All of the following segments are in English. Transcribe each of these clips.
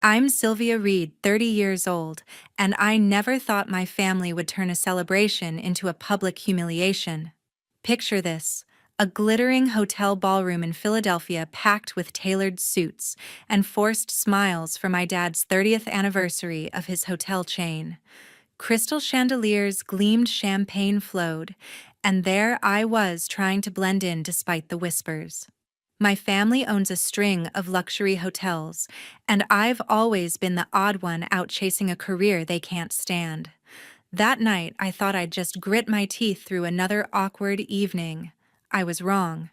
I'm Sylvia Reed, 30 years old, and I never thought my family would turn a celebration into a public humiliation. Picture this: a glittering hotel ballroom in Philadelphia packed with tailored suits and forced smiles for my dad's 30th anniversary of his hotel chain. Crystal chandeliers gleamed, champagne flowed, and there I was trying to blend in despite the whispers. My family owns a string of luxury hotels, and I've always been the odd one out chasing a career they can't stand. That night, I thought I'd just grit my teeth through another awkward evening. I was wrong.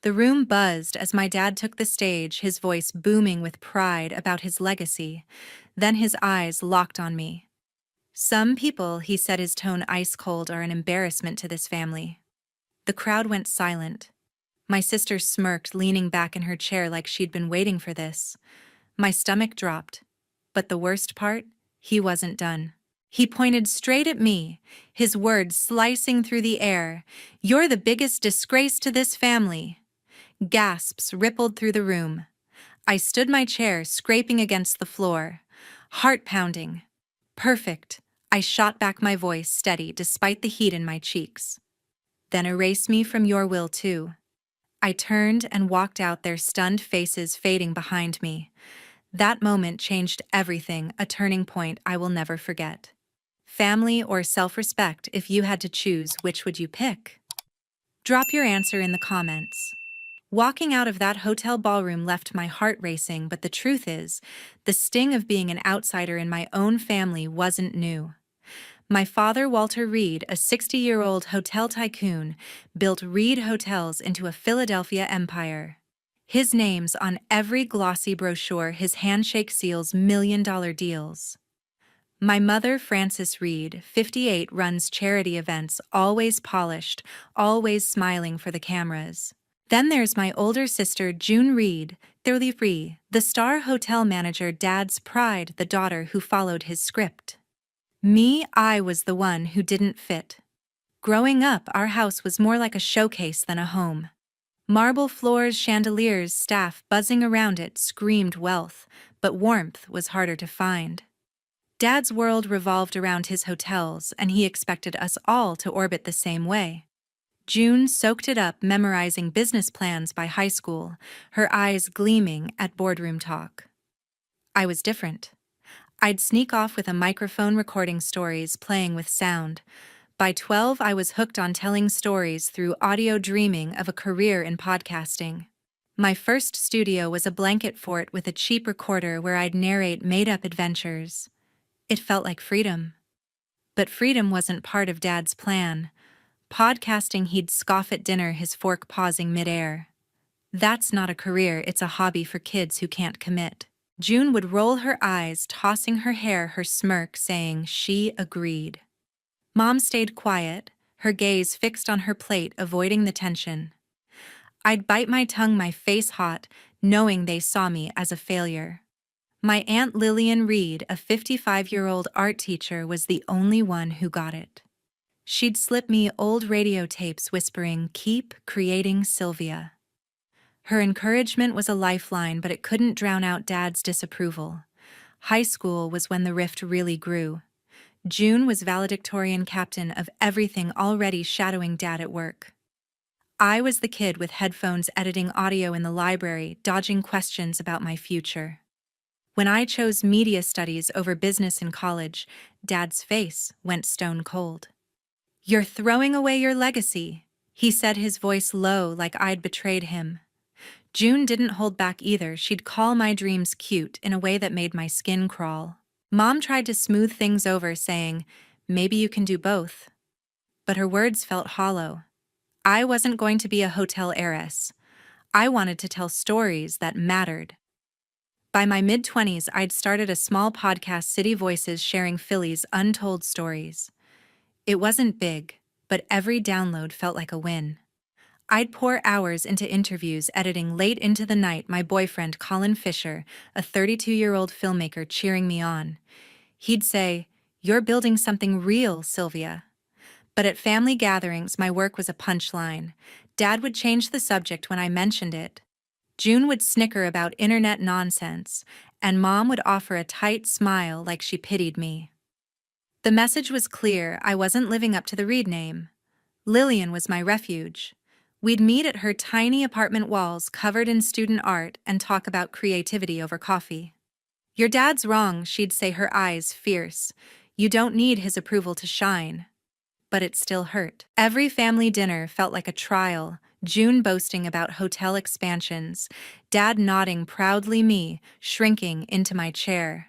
The room buzzed as my dad took the stage, his voice booming with pride about his legacy. Then his eyes locked on me. "Some people," he said, his tone ice cold, "are an embarrassment to this family." The crowd went silent. My sister smirked, leaning back in her chair like she'd been waiting for this. My stomach dropped. But the worst part? He wasn't done. He pointed straight at me, his words slicing through the air. "You're the biggest disgrace to this family." Gasps rippled through the room. I stood my chair, scraping against the floor. Heart pounding. "Perfect." I shot back, my voice steady despite the heat in my cheeks. "Then erase me from your will too." I turned and walked out, their stunned faces fading behind me. That moment changed everything, a turning point I will never forget. Family or self-respect? If you had to choose, which would you pick? Drop your answer in the comments. Walking out of that hotel ballroom left my heart racing, but the truth is, the sting of being an outsider in my own family wasn't new. My father, Walter Reed, a 60-year-old hotel tycoon, built Reed Hotels into a Philadelphia empire. His name's on every glossy brochure, his handshake seals million-dollar deals. My mother, Frances Reed, 58, runs charity events, always polished, always smiling for the cameras. Then there's my older sister, June Reed, 33, the star hotel manager, Dad's pride, the daughter who followed his script. Me, I was the one who didn't fit. Growing up, our house was more like a showcase than a home. Marble floors, chandeliers, staff buzzing around it screamed wealth, but warmth was harder to find. Dad's world revolved around his hotels, and he expected us all to orbit the same way. June soaked it up, memorizing business plans by high school, her eyes gleaming at boardroom talk. I was different. I'd sneak off with a microphone recording stories, playing with sound. By 12, I was hooked on telling stories through audio, dreaming of a career in podcasting. My first studio was a blanket fort with a cheap recorder where I'd narrate made-up adventures. It felt like freedom. But freedom wasn't part of Dad's plan. Podcasting, he'd scoff at dinner, his fork pausing midair. "That's not a career, it's a hobby for kids who can't commit." June would roll her eyes, tossing her hair, her smirk saying she agreed. Mom stayed quiet, her gaze fixed on her plate, avoiding the tension. I'd bite my tongue, my face hot, knowing they saw me as a failure. My Aunt Lillian Reed, a 55-year-old art teacher, was the only one who got it. She'd slip me old radio tapes whispering, "Keep creating, Sylvia." Her encouragement was a lifeline, but it couldn't drown out Dad's disapproval. High school was when the rift really grew. June was valedictorian captain of everything, already shadowing Dad at work. I was the kid with headphones editing audio in the library, dodging questions about my future. When I chose media studies over business in college, Dad's face went stone cold. "You're throwing away your legacy," he said, his voice low, like I'd betrayed him. June didn't hold back either. She'd call my dreams cute in a way that made my skin crawl. Mom tried to smooth things over, saying, "Maybe you can do both." But her words felt hollow. I wasn't going to be a hotel heiress. I wanted to tell stories that mattered. By my mid-20s, I'd started a small podcast, City Voices, sharing Philly's untold stories. It wasn't big, but every download felt like a win. I'd pour hours into interviews, editing late into the night, my boyfriend, Colin Fisher, a 32-year-old filmmaker, cheering me on. He'd say, "You're building something real, Sylvia." But at family gatherings, my work was a punchline. Dad would change the subject when I mentioned it. June would snicker about internet nonsense, and Mom would offer a tight smile like she pitied me. The message was clear: I wasn't living up to the Reed name. Lillian was my refuge. We'd meet at her tiny apartment walls covered in student art and talk about creativity over coffee. "Your dad's wrong," she'd say, her eyes fierce. "You don't need his approval to shine." But it still hurt. Every family dinner felt like a trial, June boasting about hotel expansions, Dad nodding proudly, me shrinking into my chair.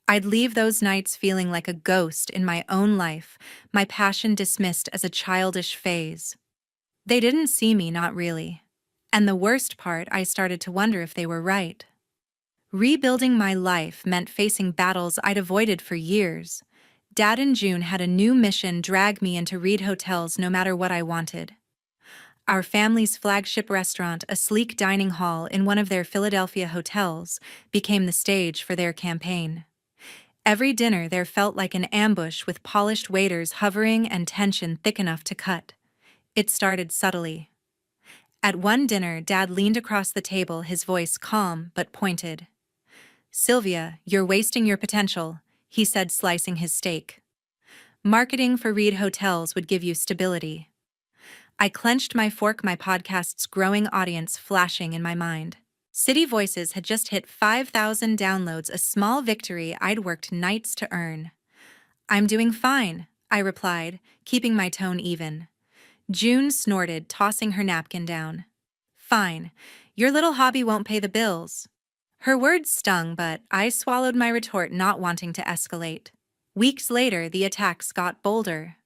I'd leave those nights feeling like a ghost in my own life, my passion dismissed as a childish phase. They didn't see me, not really. And the worst part, I started to wonder if they were right. Rebuilding my life meant facing battles I'd avoided for years. Dad and June had a new mission: drag me into Reed hotels no matter what I wanted. Our family's flagship restaurant, a sleek dining hall in one of their Philadelphia hotels, became the stage for their campaign. Every dinner there felt like an ambush, with polished waiters hovering and tension thick enough to cut. It started subtly. At one dinner, Dad leaned across the table, his voice calm but pointed. "Sylvia, you're wasting your potential," he said, slicing his steak. "Marketing for Reed Hotels would give you stability." I clenched my fork, my podcast's growing audience flashing in my mind. City Voices had just hit 5,000 downloads, a small victory I'd worked nights to earn. "I'm doing fine," I replied, keeping my tone even. June snorted, tossing her napkin down. "Fine. Your little hobby won't pay the bills." Her words stung, but I swallowed my retort, not wanting to escalate. Weeks later, the attacks got bolder.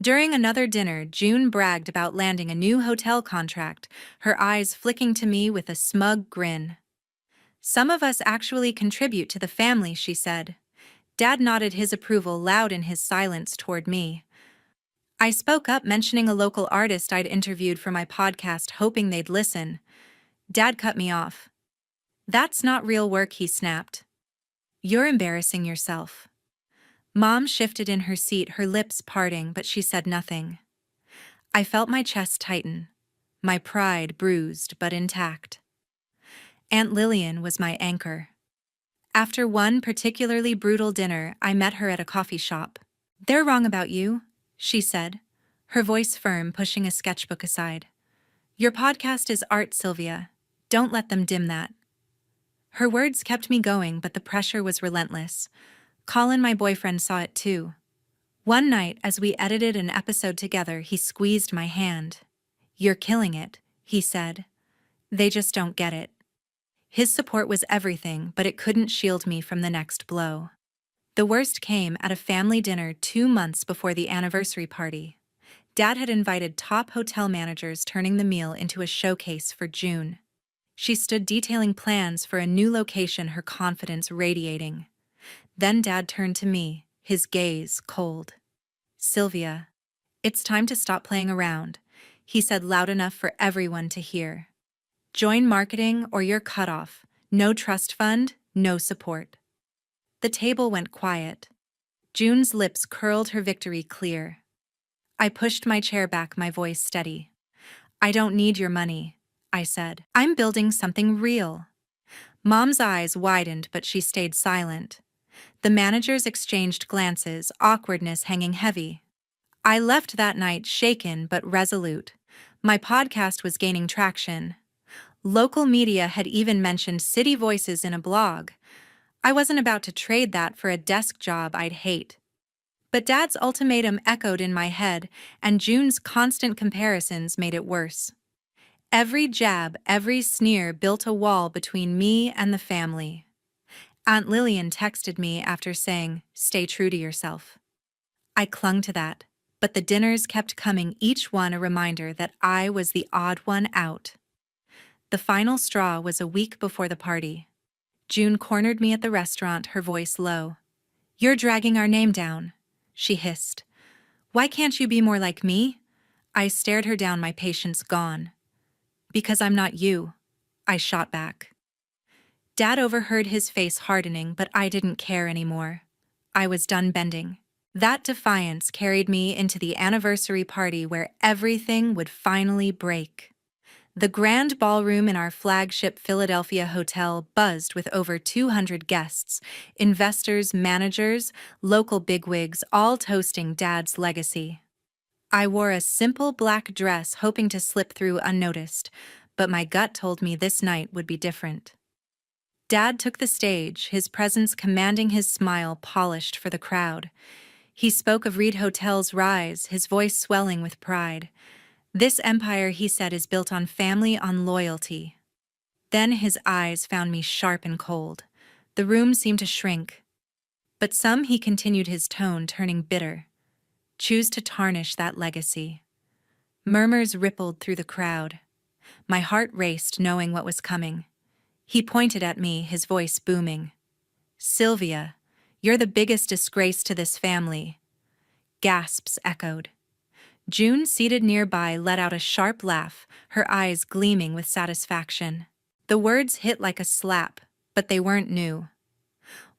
During another dinner, June bragged about landing a new hotel contract, her eyes flicking to me with a smug grin. "Some of us actually contribute to the family," she said. Dad nodded his approval, loud in his silence toward me. I spoke up, mentioning a local artist I'd interviewed for my podcast, hoping they'd listen. Dad cut me off. "That's not real work," he snapped. "You're embarrassing yourself." Mom shifted in her seat, her lips parting, but she said nothing. I felt my chest tighten, my pride bruised but intact. Aunt Lillian was my anchor. After one particularly brutal dinner, I met her at a coffee shop. "They're wrong about you," she said, her voice firm, pushing a sketchbook aside. "Your podcast is art, Sylvia. Don't let them dim that." Her words kept me going, but the pressure was relentless. Colin, my boyfriend, saw it too. One night, as we edited an episode together, he squeezed my hand. "You're killing it," he said. "They just don't get it." His support was everything, but it couldn't shield me from the next blow. The worst came at a family dinner 2 months before the anniversary party. Dad had invited top hotel managers, turning the meal into a showcase for June. She stood detailing plans for a new location, her confidence radiating. Then Dad turned to me, his gaze cold. "Sylvia, it's time to stop playing around," he said, loud enough for everyone to hear. "Join marketing or you're cut off. No trust fund, no support." The table went quiet. June's lips curled, her victory clear. I pushed my chair back, my voice steady. "I don't need your money," I said. "I'm building something real." Mom's eyes widened, but she stayed silent. The managers exchanged glances, awkwardness hanging heavy. I left that night shaken but resolute. My podcast was gaining traction. Local media had even mentioned City Voices in a blog. I wasn't about to trade that for a desk job I'd hate. But Dad's ultimatum echoed in my head, and June's constant comparisons made it worse. Every jab, every sneer built a wall between me and the family. Aunt Lillian texted me after saying, "Stay true to yourself." I clung to that, but the dinners kept coming, each one a reminder that I was the odd one out. The final straw was a week before the party. June cornered me at the restaurant, her voice low. "You're dragging our name down," she hissed. "Why can't you be more like me?" I stared her down, my patience gone. "Because I'm not you," I shot back. Dad overheard, his face hardening, but I didn't care anymore. I was done bending. That defiance carried me into the anniversary party, where everything would finally break. The grand ballroom in our flagship Philadelphia hotel buzzed with over 200 guests, investors, managers, local bigwigs, all toasting Dad's legacy. I wore a simple black dress hoping to slip through unnoticed, but my gut told me this night would be different. Dad took the stage, his presence commanding, his smile polished for the crowd. He spoke of Reed Hotel's rise, his voice swelling with pride. This empire, he said, is built on family, on loyalty. Then his eyes found me sharp and cold. The room seemed to shrink. But some, he continued, his tone turning bitter. Choose to tarnish that legacy. Murmurs rippled through the crowd. My heart raced, knowing what was coming. He pointed at me, his voice booming. Sylvia, you're the biggest disgrace to this family. Gasps echoed. June, seated nearby, let out a sharp laugh, her eyes gleaming with satisfaction. The words hit like a slap, but they weren't new.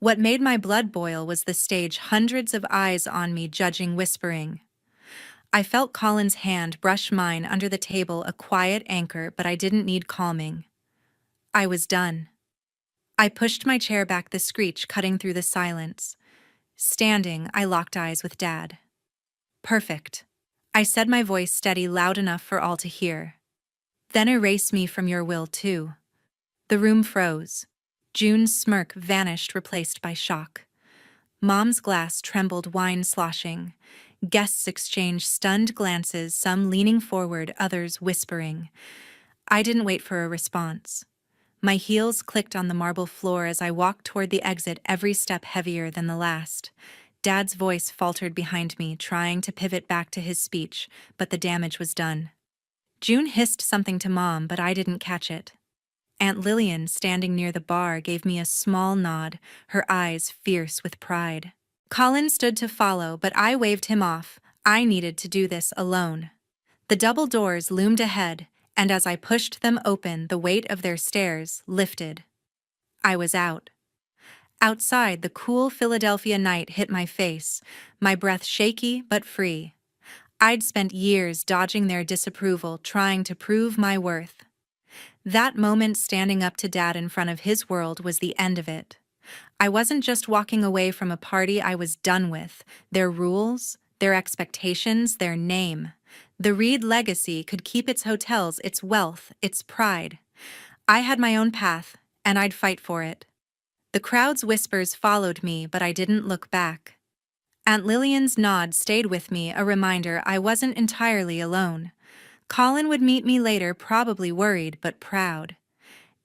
What made my blood boil was the stage, hundreds of eyes on me, judging, whispering. I felt Colin's hand brush mine under the table, a quiet anchor, but I didn't need calming. I was done. I pushed my chair back, the screech cutting through the silence. Standing, I locked eyes with Dad. Perfect. I said, my voice steady, loud enough for all to hear. Then erase me from your will, too. The room froze. June's smirk vanished, replaced by shock. Mom's glass trembled, wine sloshing. Guests exchanged stunned glances, some leaning forward, others whispering. I didn't wait for a response. My heels clicked on the marble floor as I walked toward the exit, every step heavier than the last. Dad's voice faltered behind me, trying to pivot back to his speech, but the damage was done. June hissed something to Mom, but I didn't catch it. Aunt Lillian, standing near the bar, gave me a small nod, her eyes fierce with pride. Colin stood to follow, but I waved him off. I needed to do this alone. The double doors loomed ahead, and as I pushed them open, the weight of their stairs lifted. I was out. Outside, the cool Philadelphia night hit my face, my breath shaky but free. I'd spent years dodging their disapproval, trying to prove my worth. That moment, standing up to Dad in front of his world, was the end of it. I wasn't just walking away from a party I was done with. Their rules, their expectations, their name. The Reed legacy could keep its hotels, its wealth, its pride. I had my own path, and I'd fight for it. The crowd's whispers followed me, but I didn't look back. Aunt Lillian's nod stayed with me, a reminder I wasn't entirely alone. Colin would meet me later, probably worried but proud.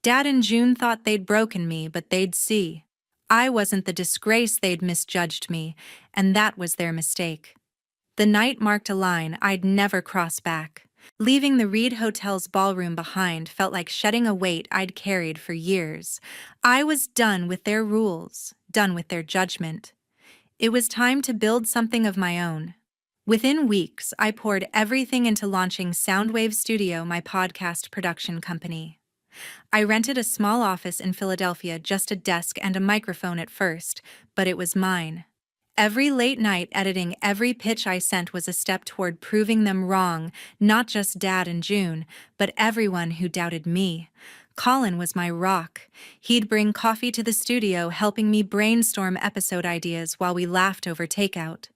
Dad and June thought they'd broken me, but they'd see. I wasn't the disgrace they'd misjudged me, and that was their mistake. The night marked a line I'd never cross back. Leaving the Reed Hotel's ballroom behind felt like shedding a weight I'd carried for years. I was done with their rules, done with their judgment. It was time to build something of my own. Within weeks, I poured everything into launching Soundwave Studio, my podcast production company. I rented a small office in Philadelphia, just a desk and a microphone at first, but it was mine. Every late night editing, every pitch I sent was a step toward proving them wrong, not just Dad and June, but everyone who doubted me. Colin was my rock. He'd bring coffee to the studio, helping me brainstorm episode ideas while we laughed over takeout.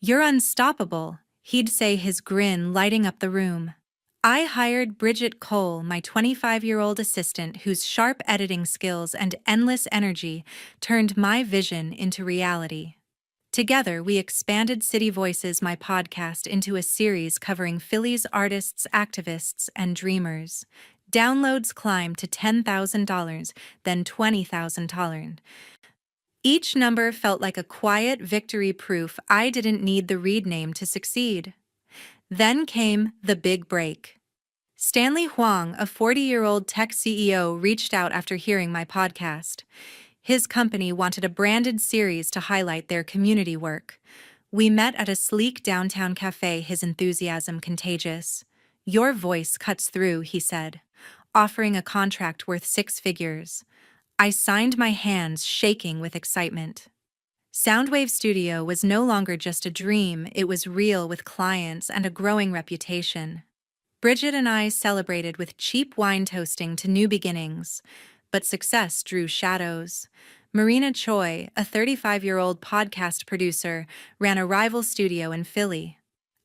"You're unstoppable," he'd say, his grin lighting up the room. I hired Bridget Cole, my 25-year-old assistant, whose sharp editing skills and endless energy turned my vision into reality. Together, we expanded City Voices, my podcast, into a series covering Philly's artists, activists, and dreamers. Downloads climbed to $10,000, then $20,000. Each number felt like a quiet victory, proof I didn't need the Reed name to succeed. Then came the big break. Stanley Huang, a 40-year-old tech CEO, reached out after hearing my podcast. His company wanted a branded series to highlight their community work. We met at a sleek downtown cafe, his enthusiasm contagious. "Your voice cuts through," he said, offering a contract worth 6 figures. I signed, my hands shaking with excitement. Soundwave Studio was no longer just a dream, it was real, with clients and a growing reputation. Bridget and I celebrated with cheap wine toasting to new beginnings, but success drew shadows. Marina Choi, a 35-year-old podcast producer, ran a rival studio in Philly.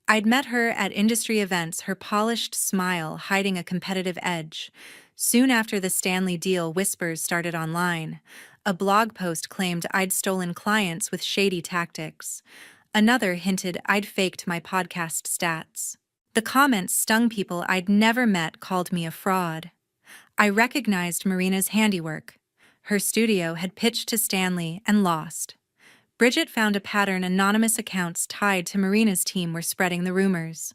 I'd met her at industry events, her polished smile hiding a competitive edge. Soon after the Stanley deal, whispers started online. A blog post claimed I'd stolen clients with shady tactics. Another hinted I'd faked my podcast stats. The comments stung. People I'd never met called me a fraud. I recognized Marina's handiwork. Her studio had pitched to Stanley and lost. Bridget found a pattern. Anonymous accounts tied to Marina's team were spreading the rumors.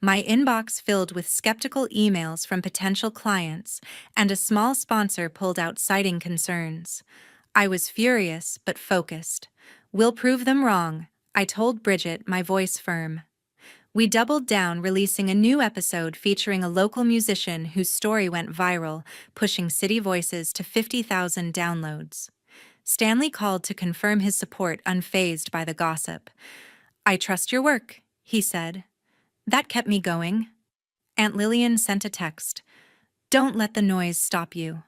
My inbox filled with skeptical emails from potential clients, and a small sponsor pulled out citing concerns. I was furious but focused. "We'll prove them wrong," I told Bridget, my voice firm. We doubled down, releasing a new episode featuring a local musician whose story went viral, pushing City Voices to 50,000 downloads. Stanley called to confirm his support, unfazed by the gossip. "I trust your work," he said. That kept me going. Aunt Lillian sent a text. "Don't let the noise stop you."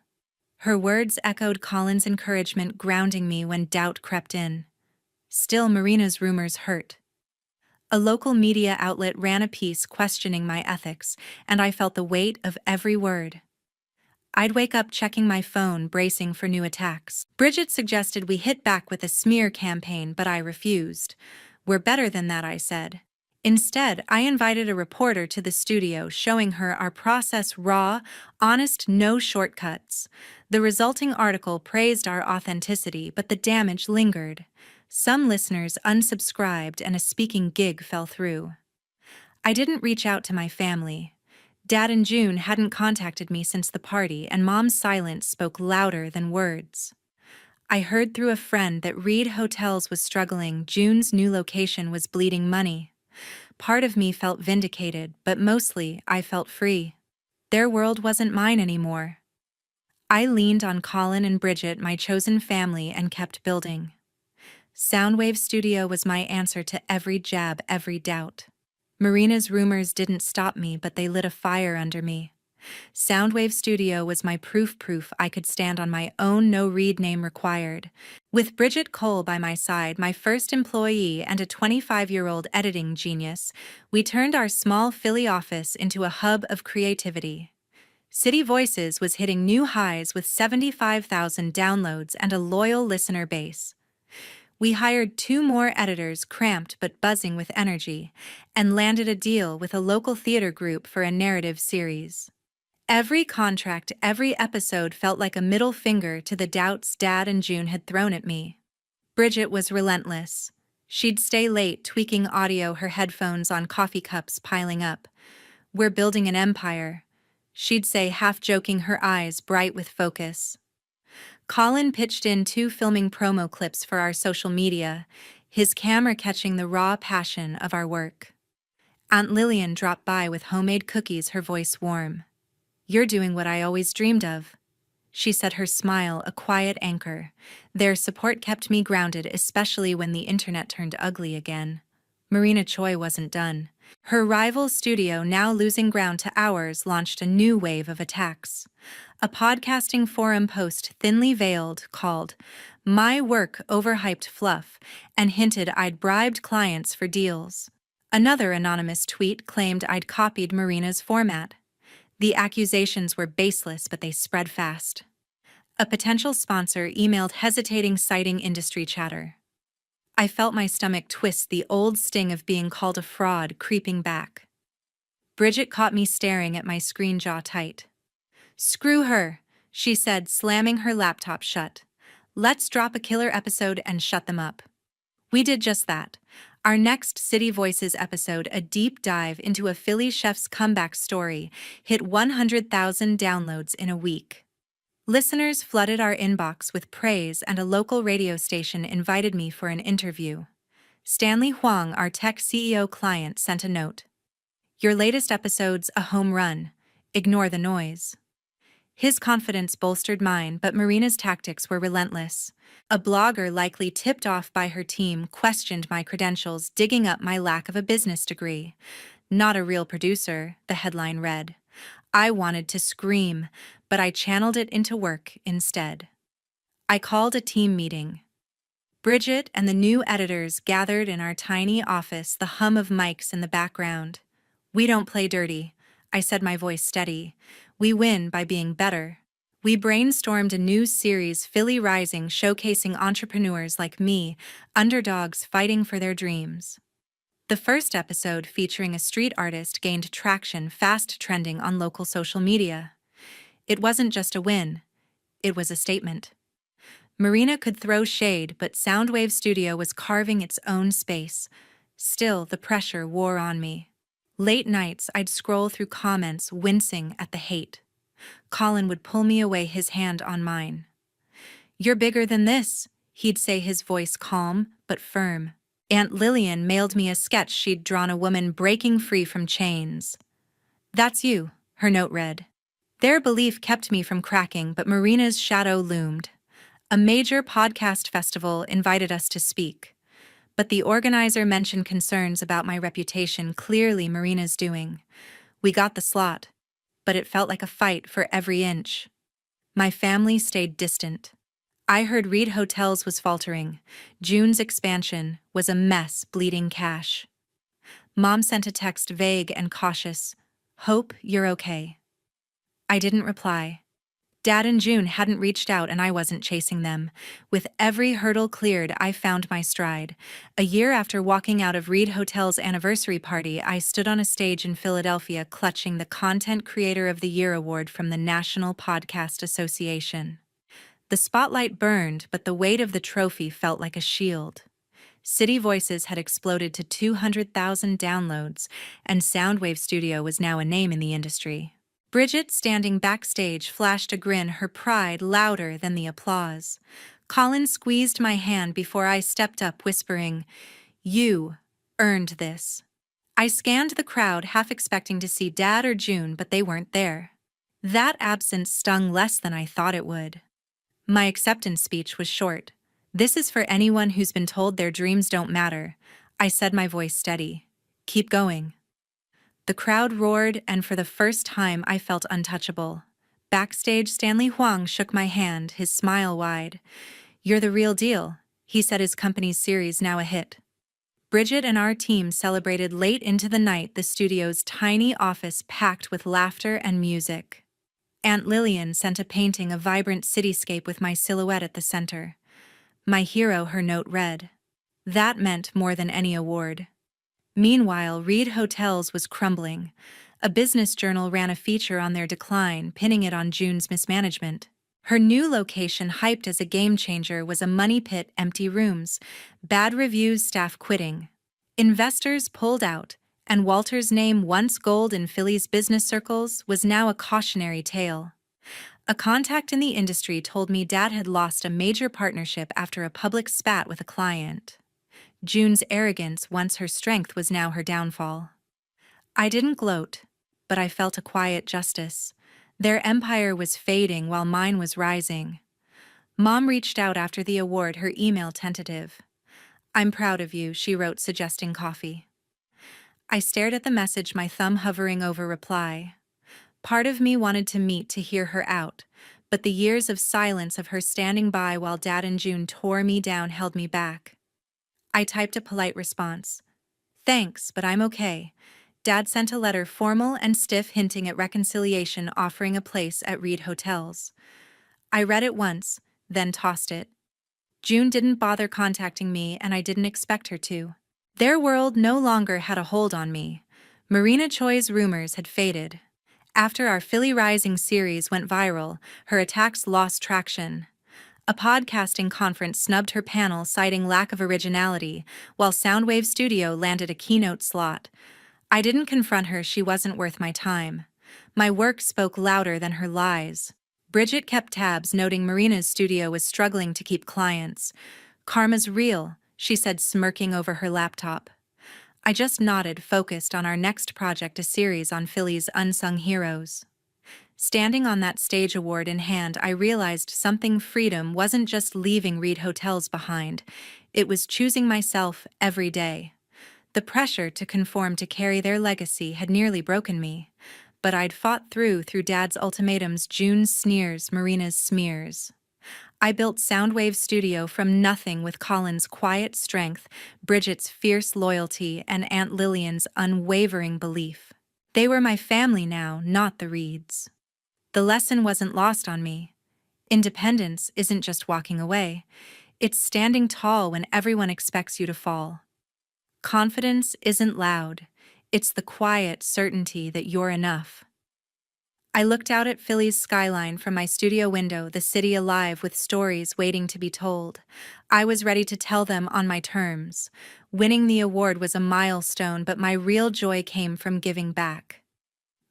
Her words echoed Colin's encouragement, grounding me when doubt crept in. Still, Marina's rumors hurt. A local media outlet ran a piece questioning my ethics, and I felt the weight of every word. I'd wake up checking my phone, bracing for new attacks. Bridget suggested we hit back with a smear campaign, but I refused. "We're better than that," I said. Instead, I invited a reporter to the studio, showing her our process: raw, honest, no shortcuts. The resulting article praised our authenticity, but the damage lingered. Some listeners unsubscribed and a speaking gig fell through. I didn't reach out to my family. Dad and June hadn't contacted me since the party, and Mom's silence spoke louder than words. I heard through a friend that Reed Hotels was struggling. June's new location was bleeding money. Part of me felt vindicated, but mostly I felt free. Their world wasn't mine anymore. I leaned on Colin and Bridget, my chosen family, and kept building. Soundwave Studio was my answer to every jab, every doubt. Marina's rumors didn't stop me, but they lit a fire under me. Soundwave Studio was my proof I could stand on my own, no Reed name required. With Bridget Cole by my side, my first employee and a 25-year-old editing genius, we turned our small Philly office into a hub of creativity. City Voices was hitting new highs with 75,000 downloads and a loyal listener base. We hired 2 more editors, cramped but buzzing with energy, and landed a deal with a local theater group for a narrative series. Every contract, every episode felt like a middle finger to the doubts Dad and June had thrown at me. Bridget was relentless. She'd stay late tweaking audio, her headphones on, coffee cups piling up. "We're building an empire," she'd say, half joking, her eyes bright with focus. Colin pitched in 2 filming promo clips for our social media, his camera catching the raw passion of our work. Aunt Lillian dropped by with homemade cookies, her voice warm. "You're doing what I always dreamed of," she said, her smile a quiet anchor. Their support kept me grounded, especially when the internet turned ugly again. Marina Choi wasn't done. Her rival studio, now losing ground to ours, launched a new wave of attacks. A podcasting forum post, thinly veiled, called "My Work Overhyped Fluff" and hinted I'd bribed clients for deals. Another anonymous tweet claimed I'd copied Marina's format. The accusations were baseless, but they spread fast. A potential sponsor emailed, hesitating, citing industry chatter. I felt my stomach twist, the old sting of being called a fraud creeping back. Bridget caught me staring at my screen, jaw tight. "Screw her," she said, slamming her laptop shut. "Let's drop a killer episode and shut them up." We did just that. Our next City Voices episode, a deep dive into a Philly chef's comeback story, hit 100,000 downloads in a week. Listeners flooded our inbox with praise, and a local radio station invited me for an interview. Stanley Huang, our tech CEO client, sent a note. "Your latest episode's a home run. Ignore the noise." His confidence bolstered mine, but Marina's tactics were relentless. A blogger, likely tipped off by her team, questioned my credentials, digging up my lack of a business degree. Not a real producer, the headline read. I wanted to scream, but I channeled it into work instead. I called a team meeting. Bridget and the new editors gathered in our tiny office, the hum of mics in the background. We don't play dirty, I said, my voice steady. We win by being better. We brainstormed a new series, Philly Rising, showcasing entrepreneurs like me, underdogs fighting for their dreams. The first episode, featuring a street artist, gained traction, fast trending on local social media. It wasn't just a win, it was a statement. Marina could throw shade, but Soundwave Studio was carving its own space. Still, the pressure wore on me. Late nights, I'd scroll through comments, wincing at the hate. Colin would pull me away, his hand on mine. "You're bigger than this," he'd say, his voice calm but firm. Aunt Lillian mailed me a sketch she'd drawn, a woman breaking free from chains. "That's you," her note read. Their belief kept me from cracking, but Marina's shadow loomed. A major podcast festival invited us to speak, but the organizer mentioned concerns about my reputation, clearly Marina's doing. We got the slot, but it felt like a fight for every inch. My family stayed distant. I heard Reed Hotels was faltering. June's expansion was a mess, bleeding cash. Mom sent a text, vague and cautious. "Hope you're okay." I didn't reply. Dad and June hadn't reached out, and I wasn't chasing them. With every hurdle cleared, I found my stride. A year after walking out of Reed Hotel's anniversary party, I stood on a stage in Philadelphia, clutching the Content Creator of the Year award from the National Podcast Association. The spotlight burned, but the weight of the trophy felt like a shield. City Voices had exploded to 200,000 downloads, and Soundwave Studio was now a name in the industry. Bridget, standing backstage, flashed a grin, her pride louder than the applause. Colin squeezed my hand before I stepped up, whispering, "You earned this." I scanned the crowd, half expecting to see Dad or June, but they weren't there. That absence stung less than I thought it would. My acceptance speech was short. "This is for anyone who's been told their dreams don't matter," I said, my voice steady. "Keep going." The crowd roared, and for the first time I felt untouchable. Backstage, Stanley Huang shook my hand, his smile wide. "You're the real deal," he said, his company's series now a hit. Bridget and our team celebrated late into the night, the studio's tiny office packed with laughter and music. Aunt Lillian sent a painting, a vibrant cityscape with my silhouette at the center. "My hero," her note read. That meant more than any award. Meanwhile, Reed Hotels was crumbling. A business journal ran a feature on their decline, pinning it on June's mismanagement. Her new location, hyped as a game changer, was a money pit, empty rooms, bad reviews, staff quitting. Investors pulled out, and Walter's name, once gold in Philly's business circles, was now a cautionary tale. A contact in the industry told me Dad had lost a major partnership after a public spat with a client. June's arrogance, once her strength, was now her downfall. I didn't gloat, but I felt a quiet justice. Their empire was fading while mine was rising. Mom reached out after the award, her email tentative. "I'm proud of you," she wrote, suggesting coffee. I stared at the message, my thumb hovering over reply. Part of me wanted to meet to hear her out, but the years of silence of her standing by while Dad and June tore me down held me back. I typed a polite response. "Thanks, but I'm okay." Dad sent a letter, formal and stiff, hinting at reconciliation, offering a place at Reed Hotels. I read it once, then tossed it. June didn't bother contacting me, and I didn't expect her to. Their world no longer had a hold on me. Marina Choi's rumors had faded. After our Philly Rising series went viral, her attacks lost traction. A podcasting conference snubbed her panel, citing lack of originality, while Soundwave Studio landed a keynote slot. I didn't confront her, she wasn't worth my time. My work spoke louder than her lies. Bridget kept tabs, noting Marina's studio was struggling to keep clients. "Karma's real," she said, smirking over her laptop. I just nodded, focused on our next project, a series on Philly's unsung heroes. Standing on that stage, award in hand, I realized something: freedom wasn't just leaving Reed Hotels behind. It was choosing myself every day. The pressure to conform to carry their legacy had nearly broken me, but I'd fought through Dad's ultimatums, June's sneers, Marina's smears. I built Soundwave Studio from nothing with Colin's quiet strength, Bridget's fierce loyalty, and Aunt Lillian's unwavering belief. They were my family now, not the Reeds. The lesson wasn't lost on me. Independence isn't just walking away. It's standing tall when everyone expects you to fall. Confidence isn't loud. It's the quiet certainty that you're enough. I looked out at Philly's skyline from my studio window, the city alive with stories waiting to be told. I was ready to tell them on my terms. Winning the award was a milestone, but my real joy came from giving back.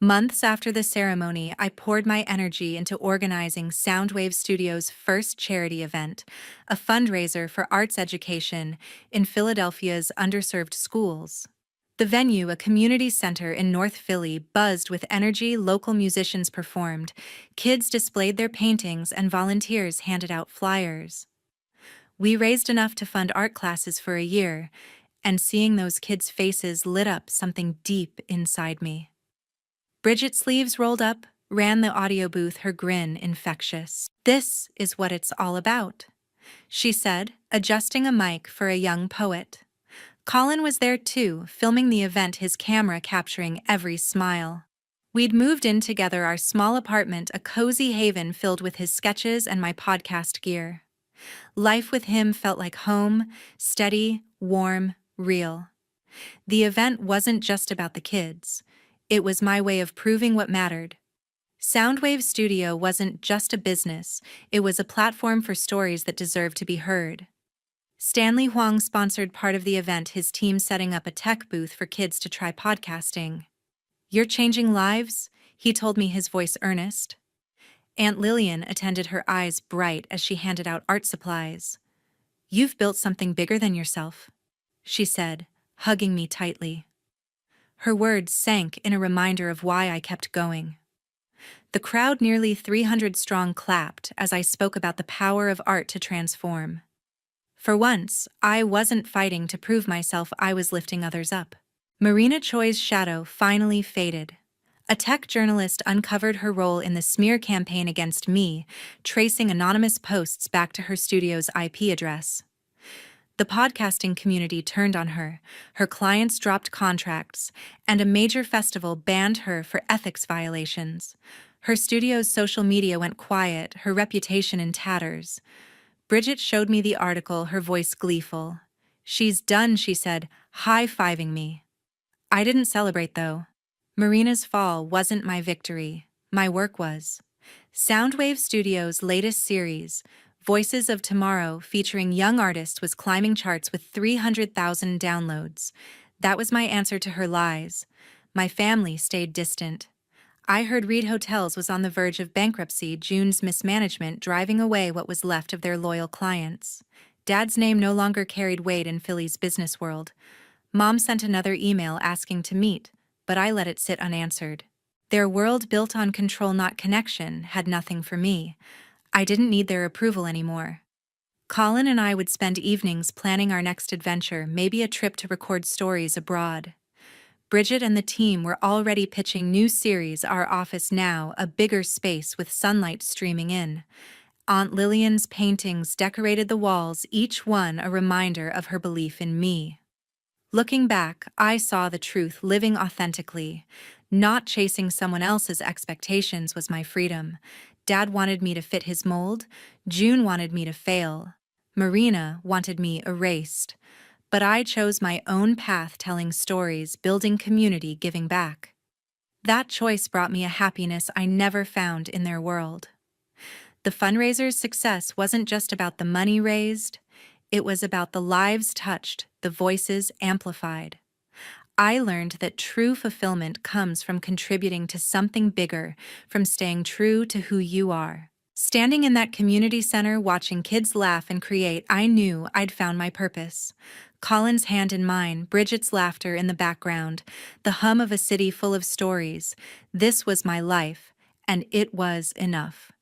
Months after the ceremony, I poured my energy into organizing Soundwave Studio's first charity event, a fundraiser for arts education in Philadelphia's underserved schools. The venue, a community center in North Philly, buzzed with energy. Local musicians performed, kids displayed their paintings, and volunteers handed out flyers. We raised enough to fund art classes for a year, and seeing those kids' faces lit up something deep inside me. Bridget's sleeves rolled up, ran the audio booth, her grin infectious. "This is what it's all about," she said, adjusting a mic for a young poet. Colin was there too, filming the event, his camera capturing every smile. We'd moved in together, our small apartment, a cozy haven filled with his sketches and my podcast gear. Life with him felt like home, steady, warm, real. The event wasn't just about the kids. It was my way of proving what mattered. Soundwave Studio wasn't just a business, it was a platform for stories that deserved to be heard. Stanley Huang sponsored part of the event, his team setting up a tech booth for kids to try podcasting. "You're changing lives," he told me, his voice earnest. Aunt Lillian attended, her eyes bright as she handed out art supplies. "You've built something bigger than yourself," she said, hugging me tightly. Her words sank in a reminder of why I kept going. The crowd, nearly 300 strong, clapped as I spoke about the power of art to transform. For once, I wasn't fighting to prove myself, I was lifting others up. Marina Choi's shadow finally faded. A tech journalist uncovered her role in the smear campaign against me, tracing anonymous posts back to her studio's IP address. The podcasting community turned on her, her clients dropped contracts, and a major festival banned her for ethics violations. Her studio's social media went quiet, her reputation in tatters. Bridget showed me the article, her voice gleeful. "She's done," she said, high-fiving me. I didn't celebrate, though. Marina's fall wasn't my victory. My work was. Soundwave Studio's latest series, Voices of Tomorrow, featuring young artists, was climbing charts with 300,000 downloads. That was my answer to her lies. My family stayed distant. I heard Reed Hotels was on the verge of bankruptcy, June's mismanagement driving away what was left of their loyal clients. Dad's name no longer carried weight in Philly's business world. Mom sent another email asking to meet, but I let it sit unanswered. Their world, built on control not connection, had nothing for me. I didn't need their approval anymore. Colin and I would spend evenings planning our next adventure, maybe a trip to record stories abroad. Bridget and the team were already pitching new series, our office now, a bigger space with sunlight streaming in. Aunt Lillian's paintings decorated the walls, each one a reminder of her belief in me. Looking back, I saw the truth, living authentically. Not chasing someone else's expectations was my freedom. Dad wanted me to fit his mold. June wanted me to fail. Marina wanted me erased. But I chose my own path, telling stories, building community, giving back. That choice brought me a happiness I never found in their world. The fundraiser's success wasn't just about the money raised, it was about the lives touched, the voices amplified. I learned that true fulfillment comes from contributing to something bigger, from staying true to who you are. Standing in that community center, watching kids laugh and create, I knew I'd found my purpose. Colin's hand in mine, Bridget's laughter in the background, the hum of a city full of stories. This was my life, and it was enough.